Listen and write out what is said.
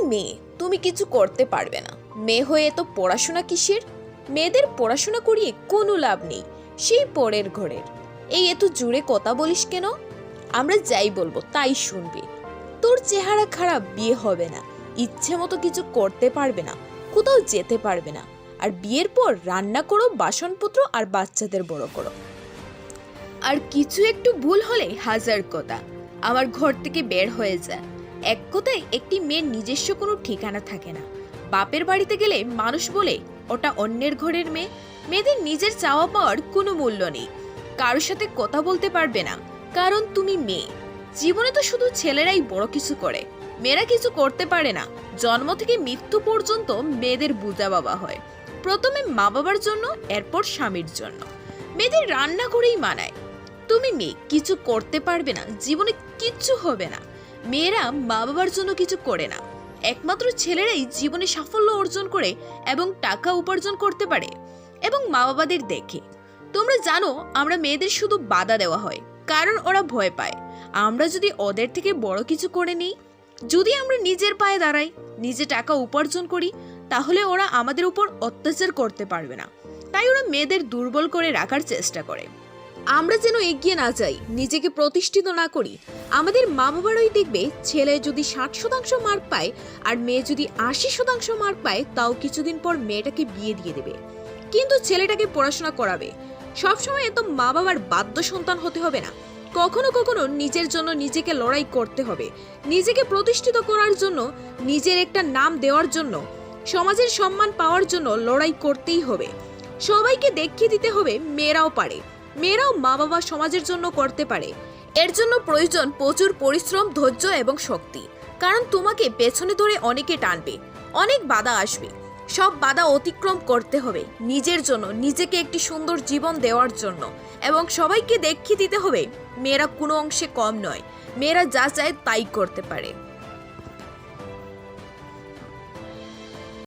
মেয়ে, তুমি কিছু করতে পারবে না। মেয়ে হয়ে এত পড়াশোনা কিসের? মেয়েদের পড়াশোনা করিয়ে কোনো লাভ নেই, সেই পরের ঘরের। এই এত জোরে কথা বলিস কেন? আমরা যাই বলবো তাই শুনবি। তোর চেহারা খারাপ, বিয়ে হবে না, ইচ্ছে মতো কিছু করতে পারবে না, কোথাও যেতে পারবে না। আর বিয়ের পর রান্না করো, বাসনপত্র আর বাচ্চাদের বড় করো। আর কিছু একটু ভুল হলে হাজার কথা, আমার ঘর থেকে বের হয়ে যায়। এক কথায় একটি মেয়ের নিজস্ব কোনো ঠিকানা থাকে না। বাপের বাড়িতে গেলে মানুষ বলে ওটা অন্যের ঘরের মেয়ে। মেয়েদের নিজের চাওয়া পাওয়ার কোনো মূল্য নেই। কারোর সাথে কথা বলতে পারবে না, কারণ তুমি মেয়ে। জীবনে তো শুধু ছেলেরাই বড় কিছু করে, মেয়েরা কিছু করতে পারে না। জন্ম থেকে মৃত্যু পর্যন্ত মেয়েদের বুঝা বাবা হয়, প্রথমে মা বাবার জন্য, এরপর স্বামীর জন্য। মেয়েদের রান্না করেই মানায়। তুমি মেয়ে, কিছু করতে পারবে না, জীবনে কিচ্ছু হবে না। মেয়েরা মা বাবার জন্য কিছু করে না। একমাত্র ছেলেরাই জীবনে সাফল্য অর্জন করে এবং টাকা উপার্জন করতে পারে, এবং মা বাবাদের দেখে। তোমরা জানো, আমরা মেয়েদের শুধু বাধা দেওয়া হয়, কারণ ওরা ভয় পায়। আমরা যদি ওদের থেকে বড় কিছু করে নিই, যদি আমরা নিজের পায়ে দাঁড়াই, নিজে টাকা উপার্জন করি, তাহলে ওরা আমাদের উপর অত্যাচার করতে পারবে না। তাই ওরা মেয়েদের দুর্বল করে রাখার চেষ্টা করে। আমরা যেন এগিয়ে না যাই, নিজেকে প্রতিষ্ঠিত না করি। আমাদের মা বাবারাই দেখবে, ছেলে যদি 60% মার্ক পায় আর মেয়ে যদি 80% মার্ক পায়, তাও কিছুদিন পর মেয়েটাকে বিয়ে দিয়ে দেবে, কিন্তু ছেলেটাকে পড়াশোনা করাবে। সবসময় এত মা বাবার বাধ্য সন্তান হতে হবে না। কখনো কখনো নিজের জন্য নিজেকে লড়াই করতে হবে। নিজেকে প্রতিষ্ঠিত করার জন্য, নিজের একটা নাম দেওয়ার জন্য, সমাজের সম্মান পাওয়ার জন্য লড়াই করতেই হবে। সবাইকে দেখিয়ে দিতে হবে মেয়েরাও পারে, মেয়েরাও মা বাবা সমাজের জন্য করতে পারে। এর জন্য প্রয়োজন প্রচুর পরিশ্রম, ধৈর্য এবং শক্তি। কারণ তোমাকে পেছনে ধরে অনেকে টানবে, অনেক বাধা আসবে। সব বাধা অতিক্রম করতে হবে নিজের জন্য, নিজেকে একটি সুন্দর জীবন দেওয়ার জন্য। এবং সবাইকে দেখিয়ে দিতে হবে মেয়েরা কোনো অংশে কম নয়, মেয়েরা যা চায় তাই করতে পারে।